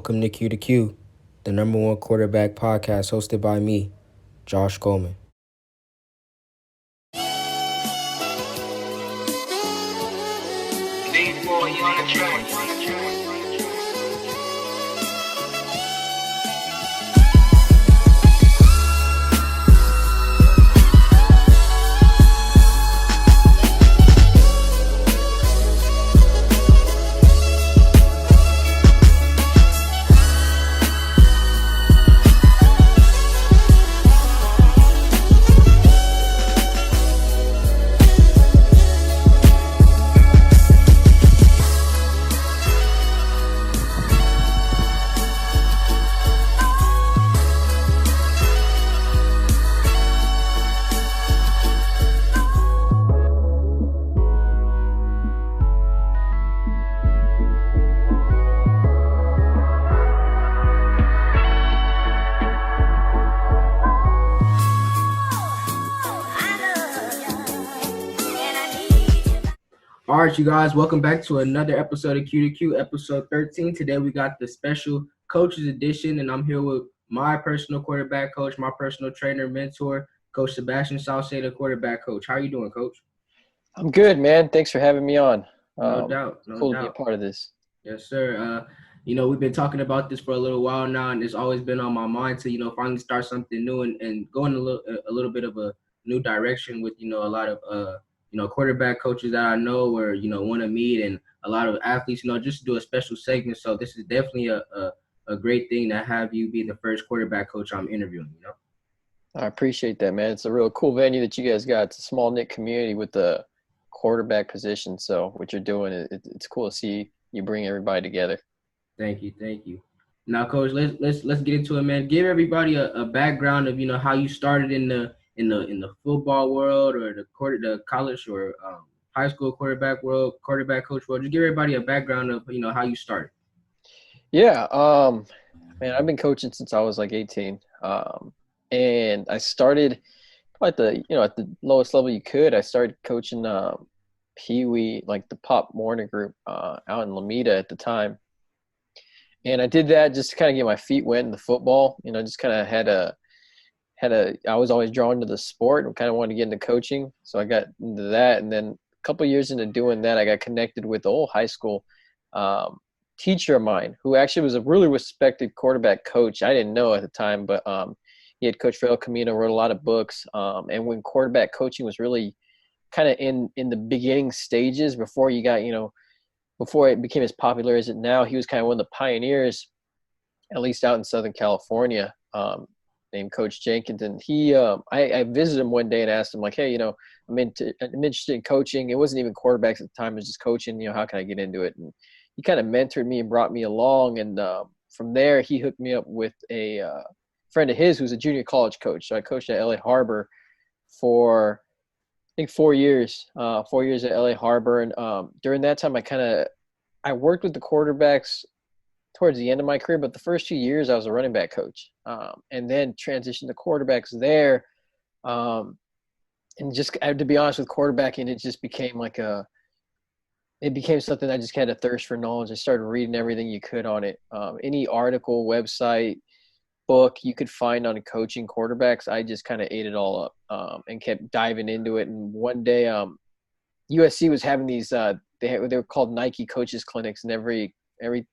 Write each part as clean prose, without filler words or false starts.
Welcome to Q, the number one quarterback podcast hosted by me, Josh Coleman. All right, you guys, welcome back to another episode of Q, episode 13. Today we got the special coaches edition, and I'm here with my personal quarterback coach, my personal trainer, mentor, Coach Sebastian, Salceda quarterback coach. How are you doing, Coach? I'm good, man. Thanks for having me on. No doubt. Cool to be a part of this. Yes, sir. We've been talking about this for a little while now, and it's always been on my mind to, finally start something new and go in a little bit of a new direction with, a lot of, quarterback coaches that I know or, want to meet, and a lot of athletes, just do a special segment. So this is definitely a great thing to have you be the first quarterback coach I'm interviewing. I appreciate that, man. It's a real cool venue that you guys got. It's a small knit community with the quarterback position. So what you're doing, it's cool to see you bring everybody together. Thank you. Now, Coach, let's get into it, man. Give everybody a background of how you started in the football world or the college or high school quarterback coach world. Just give everybody a background of how you started. Yeah, man, I've been coaching since I was like 18, and I started at the lowest level you could. I started coaching Pee Wee, like the Pop Warner group out in Lomita at the time. And I did that just to kind of get my feet wet in the football. Just kind of I was always drawn to the sport and kind of wanted to get into coaching. So I got into that. And then a couple of years into doing that, I got connected with the old high school teacher of mine who actually was a really respected quarterback coach. I didn't know at the time, but he had coached for El Camino, wrote a lot of books. And when quarterback coaching was really kind of in the beginning stages before you got, before it became as popular as it now, he was kind of one of the pioneers, at least out in Southern California, named Coach Jenkins. And I visited him one day and asked him, like, hey, I'm interested in coaching. It wasn't even quarterbacks at the time. It was just coaching. How can I get into it? And he kind of mentored me and brought me along. And from there, he hooked me up with a friend of his who's a junior college coach. So I coached at LA Harbor for – I think 4 years at LA Harbor. And during that time, I worked with the quarterbacks towards the end of my career, but the first 2 years I was a running back coach, and then transitioned to quarterbacks there. And just to be honest with quarterbacking, it just became it became something I just had a thirst for knowledge. I started reading everything you could on it. Any article, website, book you could find on coaching quarterbacks, I just kind of ate it all up and kept diving into it. And one day USC was having these they were called Nike coaches clinics, and every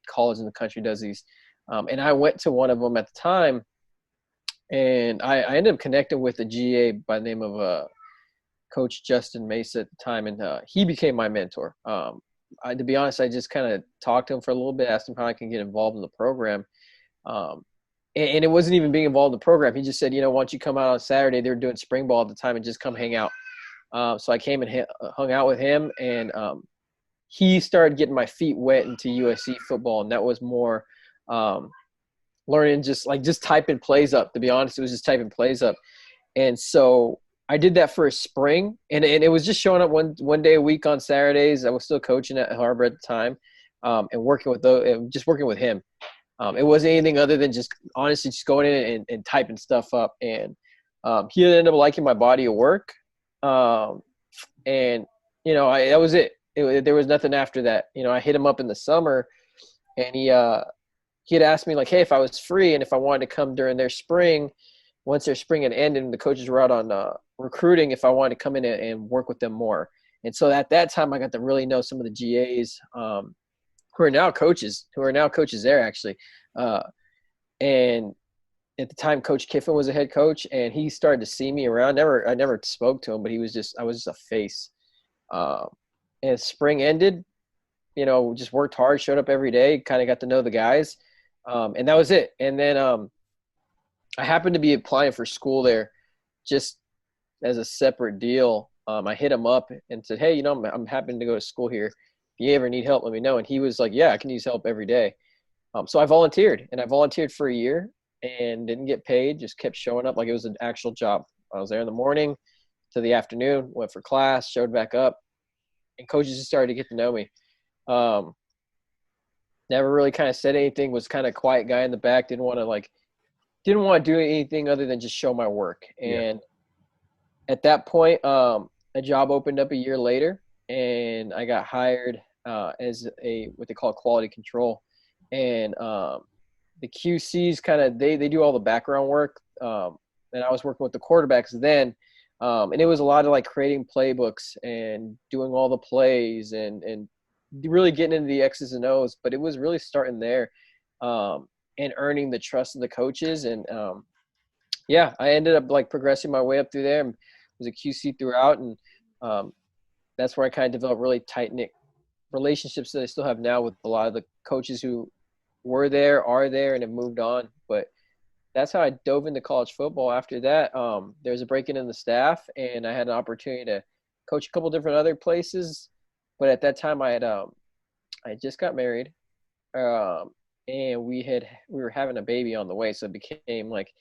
college in the country does these, and I went to one of them at the time, and I ended up connecting with a GA by the name of Coach Justin Mesa at the time, and he became my mentor. To be honest, I just kind of talked to him for a little bit, asked him how I can get involved in the program. And it wasn't even being involved in the program. He just said, why don't you come out on Saturday? They were doing spring ball at the time, and just come hang out. So I came and hung out with him, and he started getting my feet wet into USC football. And that was more learning just typing plays up. To be honest, it was just typing plays up. And so I did that for a spring, and it was just showing up one day a week on Saturdays. I was still coaching at Harbor at the time, and working with him. It wasn't anything other than just honestly just going in and typing stuff up. And he ended up liking my body of work. That was it. There was nothing after that. I hit him up in the summer, and he had asked me like, hey, if I was free and if I wanted to come during their spring, once their spring had ended and the coaches were out on recruiting, if I wanted to come in and work with them more. And so at that time, I got to really know some of the GAs who are now coaches there actually. And at the time, Coach Kiffin was a head coach, and he started to see me around. I never spoke to him, but I was just a face. And as spring ended, just worked hard, showed up every day, kind of got to know the guys. And that was it. And then I happened to be applying for school there just as a separate deal. I hit him up and said, hey, I'm happy to go to school here. If you ever need help, let me know. And he was like, yeah, I can use help every day. So I volunteered, and I volunteered for a year and didn't get paid, just kept showing up like it was an actual job. I was there in the morning to the afternoon, went for class, showed back up, and coaches just started to get to know me. Never really kind of said anything, was kind of quiet guy in the back, didn't want to do anything other than just show my work. And at that point, a job opened up a year later, and I got hired as what they call quality control. And the QCs kind of they do all the background work. And I was working with the quarterbacks then. And it was a lot of like creating playbooks and doing all the plays and really getting into the X's and O's. But it was really starting there and earning the trust of the coaches. And I ended up like progressing my way up through there and was a QC throughout. And that's where I kind of developed really tight-knit relationships that I still have now with a lot of the coaches who were there, are there, and have moved on. But that's how I dove into college football. After that, there was a break-in the staff, and I had an opportunity to coach a couple different other places. But at that time, I just got married, and we were having a baby on the way. So it became like,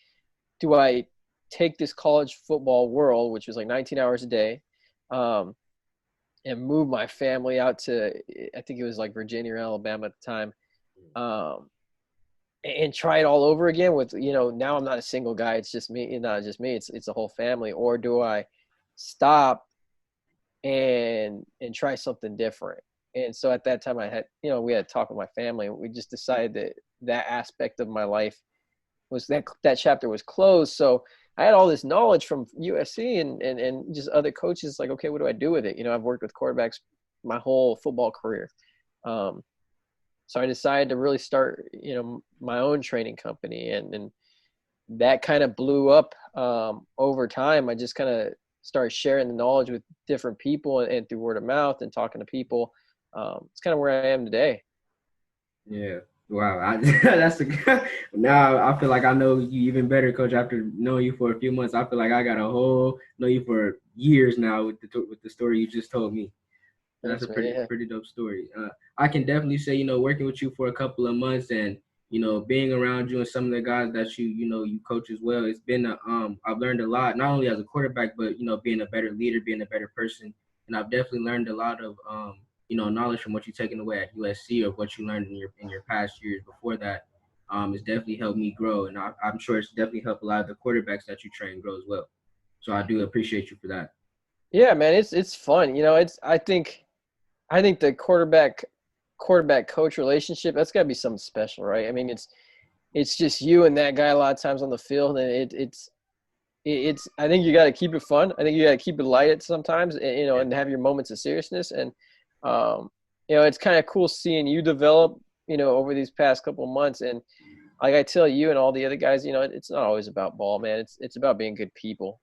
do I take this college football world, which was like 19 hours a day, and move my family out to, I think it was like Virginia or Alabama at the time, and try it all over again with, now I'm not a single guy. It's just me, not just me. It's a whole family. Or do I stop and try something different? And so at that time I had, we had a talk with my family, and we just decided that aspect of my life was that chapter was closed. So I had all this knowledge from USC and just other coaches, like, okay, what do I do with it? I've worked with quarterbacks my whole football career. So I decided to really start, my own training company, and that kind of blew up over time. I just kind of started sharing the knowledge with different people and through word of mouth and talking to people. It's kind of where I am today. Yeah. Wow. Now I feel like I know you even better, Coach, after knowing you for a few months. I feel like I got know you for years now with the story you just told me. That's a pretty dope story. I can definitely say, working with you for a couple of months and, being around you and some of the guys that you coach as well, it's been, I've learned a lot, not only as a quarterback, but, being a better leader, being a better person. And I've definitely learned a lot of, knowledge from what you've taken away at USC or what you learned in your past years before that. It's definitely helped me grow. And I'm sure it's definitely helped a lot of the quarterbacks that you train grow as well. So I do appreciate you for that. Yeah, man, it's fun. I think the quarterback coach relationship, that's got to be something special, right? I mean, it's just you and that guy a lot of times on the field, and it's I think you got to keep it fun. I think you got to keep it light sometimes, and have your moments of seriousness. And it's kind of cool seeing you develop, over these past couple of months. And like I tell you and all the other guys, it's not always about ball, man. It's about being good people.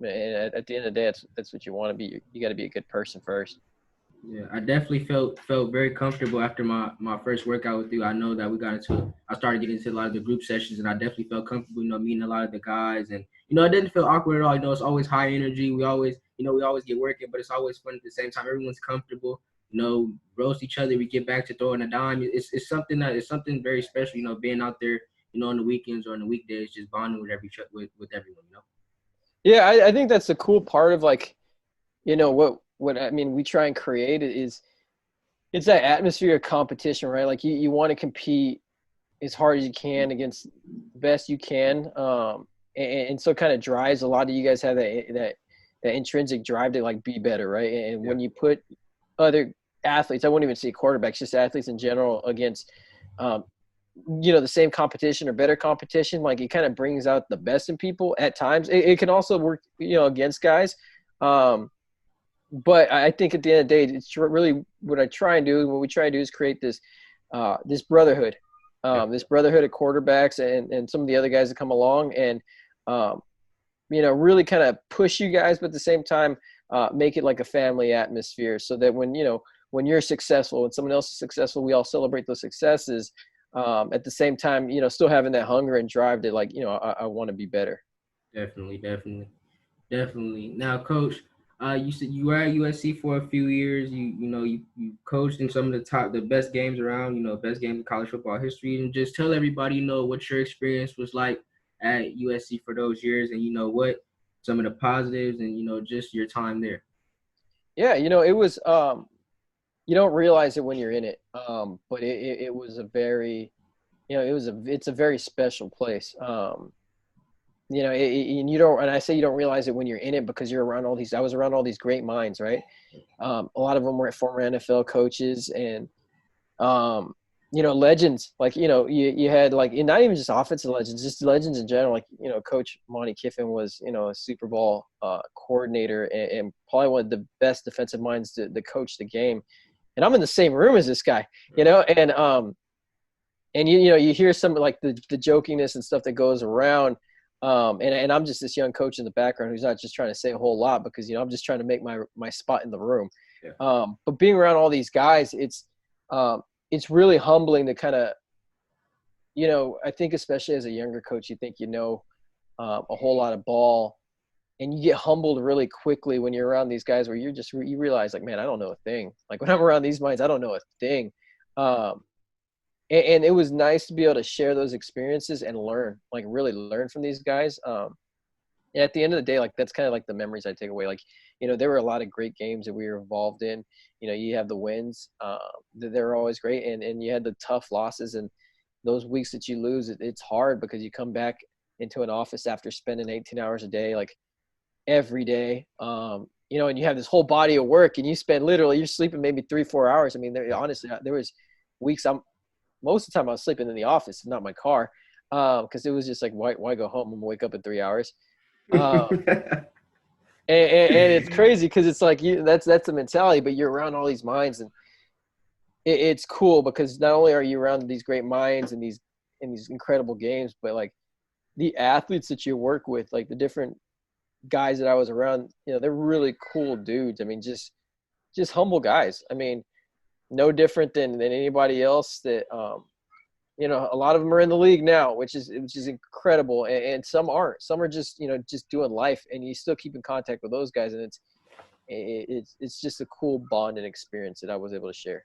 And at the end of the day, that's what you want to be. You got to be a good person first. Yeah, I definitely felt very comfortable after my first workout with you. I know that I started getting into a lot of the group sessions, and I definitely felt comfortable, meeting a lot of the guys. And, it didn't feel awkward at all. It's always high energy. We always get working, but it's always fun at the same time. Everyone's comfortable, roast each other. We get back to throwing a dime. It's something very special, being out there, on the weekends or on the weekdays, just bonding with everyone, Yeah, I think that's the cool part of, like, what I mean, we try and create it's that atmosphere of competition, right? Like you want to compete as hard as you can against the best you can. And so it kind of drives a lot of you guys have that intrinsic drive to like be better, right? And when you put other athletes, I wouldn't even say quarterbacks, just athletes in general against um, the same competition or better competition. Like, it kind of brings out the best in people at times. It can also work, against guys. But I think at the end of the day, it's really what we try to do is create this brotherhood, this brotherhood of quarterbacks and some of the other guys that come along, and really kind of push you guys, but at the same time, make it like a family atmosphere, so that when you're successful and someone else is successful, we all celebrate those successes. At the same time, still having that hunger and drive to I want to be better. Definitely. Now, Coach, you said you were at USC for a few years. You coached in some of the best games around. Best games in college football history. And just tell everybody, what your experience was like at USC for those years, and what some of the positives, and just your time there. Yeah, it was. You don't realize it when you're in it, but it was a very, it's a very special place. And you don't, and I say you don't realize it when you're in it because you're around I was around all these great minds, right? A lot of them were former NFL coaches and, legends. Like, you had and not even just offensive legends, just legends in general. Like, Coach Monty Kiffin was, a Super Bowl coordinator and probably one of the best defensive minds to coach the game. And I'm in the same room as this guy, and you hear some like the jokiness and stuff that goes around. And I'm just this young coach in the background who's not just trying to say a whole lot because, I'm just trying to make my spot in the room. Yeah. But being around all these guys, it's really humbling to kind of, I think especially as a younger coach, you think, a whole lot of ball, and you get humbled really quickly when you're around these guys where you realize like, man, I don't know a thing. Like when I'm around these minds, I don't know a thing. And it was nice to be able to share those experiences and really learn from these guys. And at the end of the day, like that's kind of like the memories I take away. Like, there were a lot of great games that we were involved in. You have the wins, they're always great. And you had the tough losses, and those weeks that you lose, it's hard because you come back into an office after spending 18 hours a day, like every day. And you have this whole body of work, and you're sleeping maybe 3-4 hours. I mean, honestly, there was weeks most of the time I was sleeping in the office, not my car, because it was just like, why go home and wake up in 3 hours? And it's crazy because it's like that's the mentality, but you're around all these minds, and it's cool because not only are you around these great minds and these incredible games, but like the athletes that you work with, like the different guys that I was around, they're really cool dudes. I mean, just humble guys. I mean, no different than anybody else that, a lot of them are in the league now, which is incredible. And some aren't. Some are just doing life, and you still keep in contact with those guys. And it's just a cool bond and experience that I was able to share.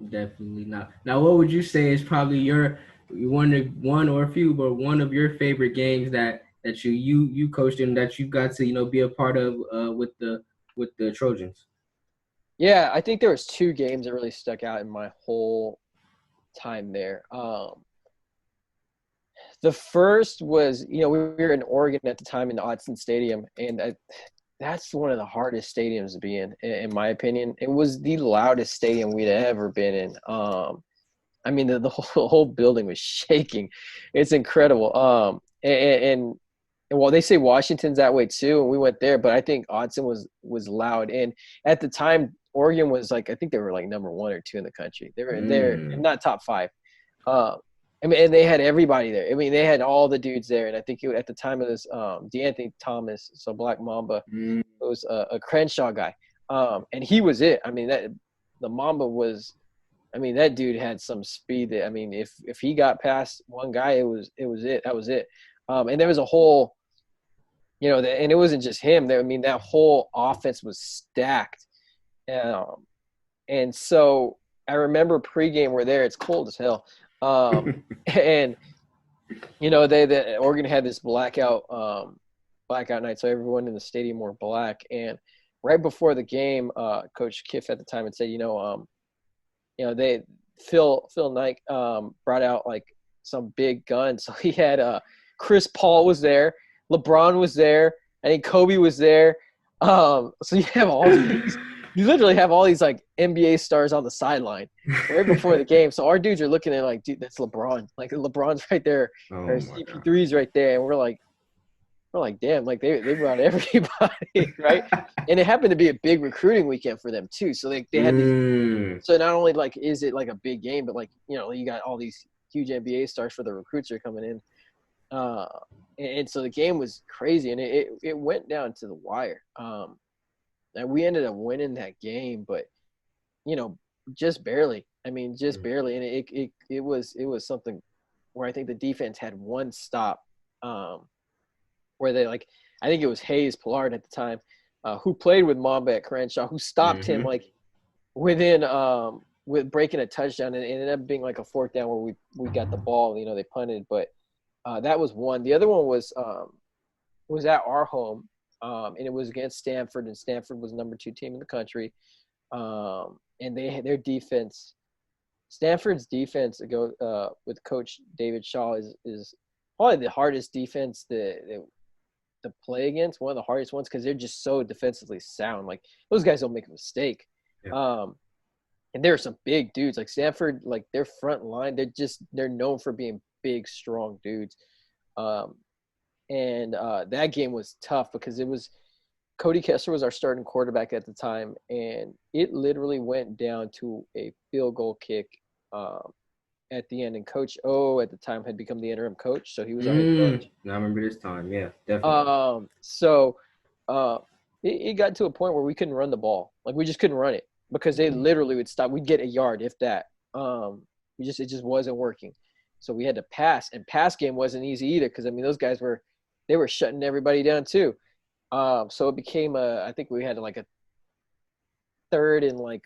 Definitely not. Now, what would you say is probably your one or a few, but one of your favorite games that you coached in, that you got to be a part of with the Trojans? Yeah, I think there was 2 games that really stuck out in my whole time there. The first was, we were in Oregon at the time in the Autzen Stadium, and that's one of the hardest stadiums to be in my opinion. It was the loudest stadium we'd ever been in. I mean, the whole building was shaking. It's incredible. And while they say Washington's that way too, and we went there, but I think Autzen was loud. And at the time, Oregon was like, I think they were like number 1 or 2 in the country. They were not top 5. I mean, and they had everybody there. I mean, they had all the dudes there. And I think at the time it was DeAnthony Thomas, so Black Mamba. It was a Crenshaw guy. And he was it. I mean, the Mamba was, I mean, that dude had some speed that, I mean, if he got past one guy, it was it. That was it. And there was a whole, and it wasn't just him. I mean, that whole offense was stacked. And so I remember pregame we're there. It's cold as hell. And they Oregon had this blackout night, so everyone in the stadium wore black. And right before the game, Coach Kiff at the time had said, Phil Knight brought out like some big gun. So he had Chris Paul was there, LeBron was there, I think Kobe was there. So you have all these you literally have all these like NBA stars on the sideline right before the game. So our dudes are looking at like, dude, that's LeBron. Like LeBron's right there, Oh or my CP3's right there, and we're like, damn, like they brought everybody, right? And it happened to be a big recruiting weekend for them too. So they had these. Mm. So not only like is it like a big game, but like you got all these huge NBA stars for the recruits that are coming in. Uh, and so the game was crazy, and it went down to the wire. And we ended up winning that game, but you know, just barely. I mean, just barely. And it was something where I think the defense had one stop, where they like, I think it was Hayes Pollard at the time, who played with Mamba at Crenshaw, who stopped him Mm-hmm. like within with breaking a touchdown, and it ended up being like a fourth down where we got the ball. They punted, but that was one. The other one was at our home, and it was against Stanford, and Stanford was number 2 team in the country, and their defense. Stanford's defense with Coach David Shaw is probably the hardest defense to play against, one of the hardest ones, because they're just so defensively sound. Like those guys don't make a mistake. Yeah. And there are some big dudes like Stanford, like their front line. They're known for being big, strong dudes. And that game was tough because it was Cody Kessler was our starting quarterback at the time, and it literally went down to a field goal kick at the end. And Coach O at the time had become the interim coach, so he was our head coach. I remember this time. Yeah, definitely. So it got to a point where we couldn't run the ball. Like we just couldn't run it because they literally would stop. We'd get a yard, if that. It just wasn't working. So we had to pass, and pass game wasn't easy either because I mean those guys were shutting everybody down too. So it became I think we had like a third and like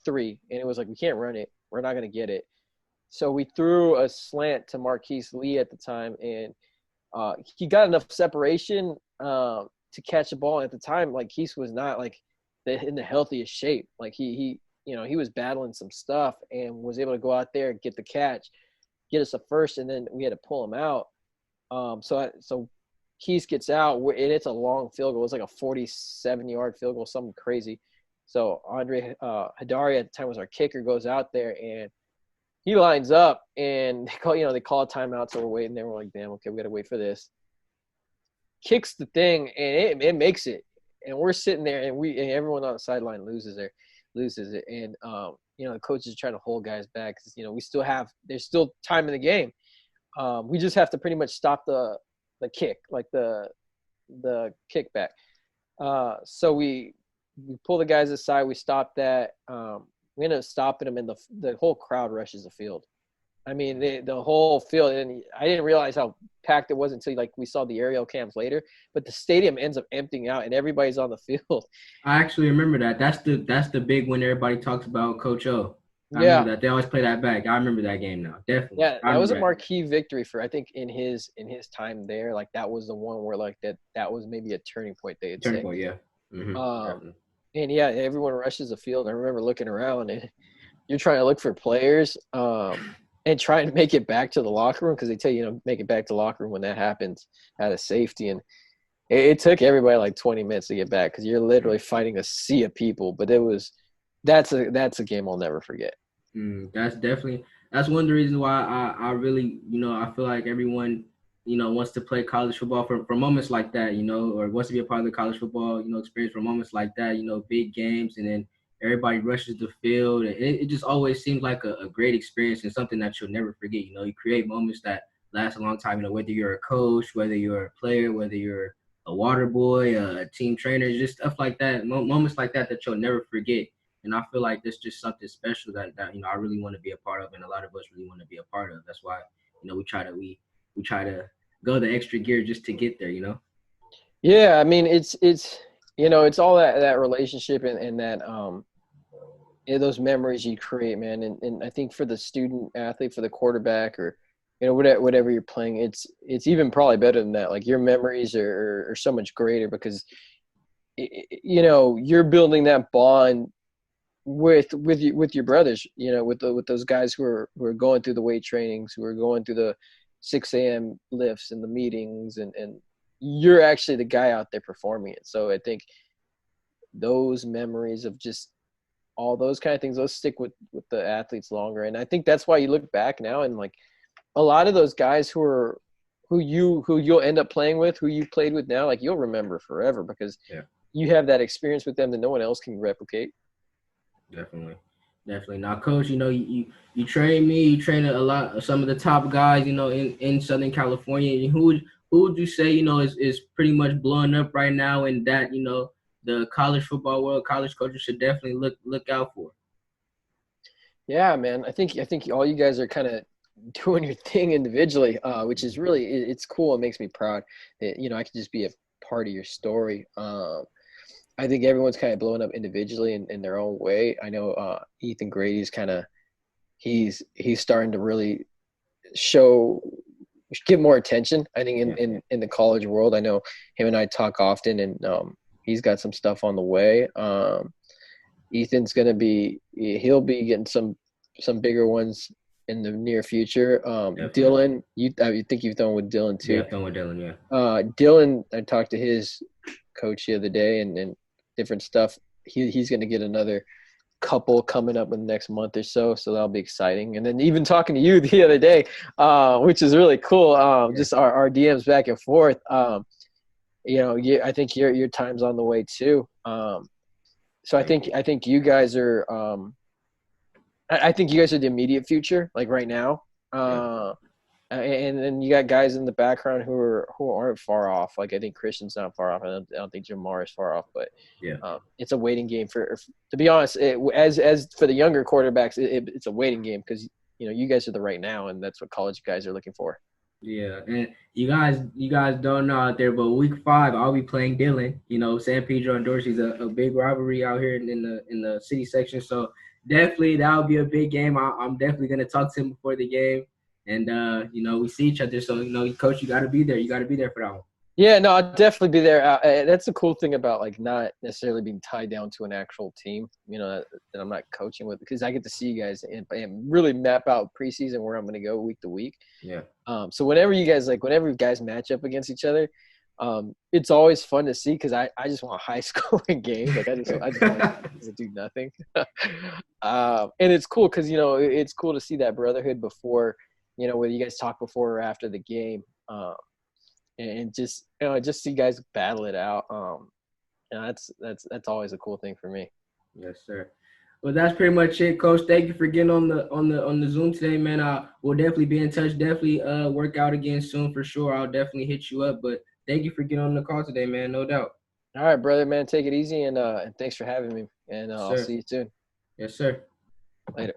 3, and it was like we can't run it. We're not gonna get it. So we threw a slant to Marquise Lee at the time, and he got enough separation to catch the ball. At the time, like Keith was not like in the healthiest shape. Like he was battling some stuff and was able to go out there and get the catch, get us a first, and then we had to pull him out. So Keith gets out, and it's a long field goal. It's like a 47-yard field goal, something crazy. So Andre Hadari at the time was our kicker, goes out there and he lines up, and they call a timeout, so we're waiting there. We're like, damn, okay, we got to wait for this. Kicks the thing, and it makes it. And we're sitting there, and everyone on the sideline loses it. And, the coach is trying to hold guys back because, there's still time in the game. We just have to pretty much stop the kick, like the kickback. So we pull the guys aside. We stop that. We ended up stopping them, and the whole crowd rushes the field. I mean, the whole field, and I didn't realize how packed it was until we saw the aerial cams later. But the stadium ends up emptying out, and everybody's on the field. I actually remember that. That's the big one everybody talks about, Coach O. I Yeah, remember that. They always play that back. I remember that game now. Definitely. yeah, I that was remember a that. marquee victory for I think in his time there. Like that was the one where like that was maybe a turning point, they'd Turning say. point, yeah. Um, and yeah, everyone rushes the field. I remember looking around, and you're trying to look for players and trying to make it back to the locker room because they tell you, make it back to the locker room when that happens out of safety. And it took everybody like 20 minutes to get back because you're literally fighting a sea of people. But that's a game I'll never forget. That's one of the reasons why I really, I feel like everyone, wants to play college football for moments like that, or wants to be a part of the college football, experience for moments like that, big games, and then everybody rushes the field. And it just always seems like a great experience and something that you'll never forget. You create moments that last a long time, whether you're a coach, whether you're a player, whether you're a water boy, a team trainer, just stuff like that, moments like that you'll never forget. And I feel like that's just something special that I really want to be a part of, and a lot of us really want to be a part of. That's why we try to go the extra gear just to get there. Yeah, I mean it's all that relationship and that those memories you create, man. And I think for the student athlete, for the quarterback, or whatever you're playing, it's even probably better than that. Like your memories are so much greater because you're building that bond with your brothers, with those guys who are going through the weight trainings, who are going through the 6 a.m. lifts and the meetings, and you're actually the guy out there performing it. So I think those memories of just all those kind of things, those stick with the athletes longer. And I think that's why you look back now and like a lot of those guys who you'll end up playing with, who you played with now, like you'll remember forever because you have that experience with them that no one else can replicate. Definitely. Definitely. Now, Coach, you train me, you train a lot some of the top guys, in Southern California. And who would you say, is pretty much blowing up right now and that, the college football world, college coaches should definitely look out for? Yeah, man. I think all you guys are kind of doing your thing individually, which is really it's cool. It makes me proud that I can just be a part of your story. I think everyone's kind of blowing up individually in their own way. I know Ethan Grady's kind of he's starting to really give more attention. I think in the college world. I know him and I talk often, and he's got some stuff on the way. Ethan's he'll be getting some bigger ones in the near future. Dylan, I think you've done with Dylan too. Yeah, I've done with Dylan. Yeah. Dylan, I talked to his coach the other day and different stuff. He's going to get another couple coming up in the next month or so that'll be exciting. And then even talking to you the other day, which is really cool. Just our DMs back and forth. I think your time's on the way too. So I think you guys are I think you guys are the immediate future, like right now. And then you got guys in the background who aren't far off. Like I think Christian's not far off. I don't think Jamar is far off, but it's a waiting game to be honest. As for the younger quarterbacks, it's a waiting game because you guys are the right now, and that's what college guys are looking for. Yeah, and you guys don't know out there, but week 5 I'll be playing Dylan. San Pedro and Dorsey's a big rivalry out here in the city section. So definitely that'll be a big game. I'm definitely gonna talk to him before the game, and we see each other. So Coach, you got to be there. You got to be there for that one. Yeah, no, I'll definitely be there. That's the cool thing about like not necessarily being tied down to an actual team, that I'm not coaching with, because I get to see you guys and really map out preseason where I'm going to go week to week. Yeah. So whenever you guys match up against each other, it's always fun to see because I just want high scoring games. Like I just want to do nothing. And it's cool because it's cool to see that brotherhood before, whether you guys talk before or after the game. And just see guys battle it out. That's always a cool thing for me. Yes, sir. Well, that's pretty much it, Coach. Thank you for getting on the Zoom today, man. We'll definitely be in touch. Definitely work out again soon for sure. I'll definitely hit you up. But thank you for getting on the call today, man. No doubt. All right, brother, man. Take it easy and thanks for having me. And I'll see you soon. Yes, sir. Later.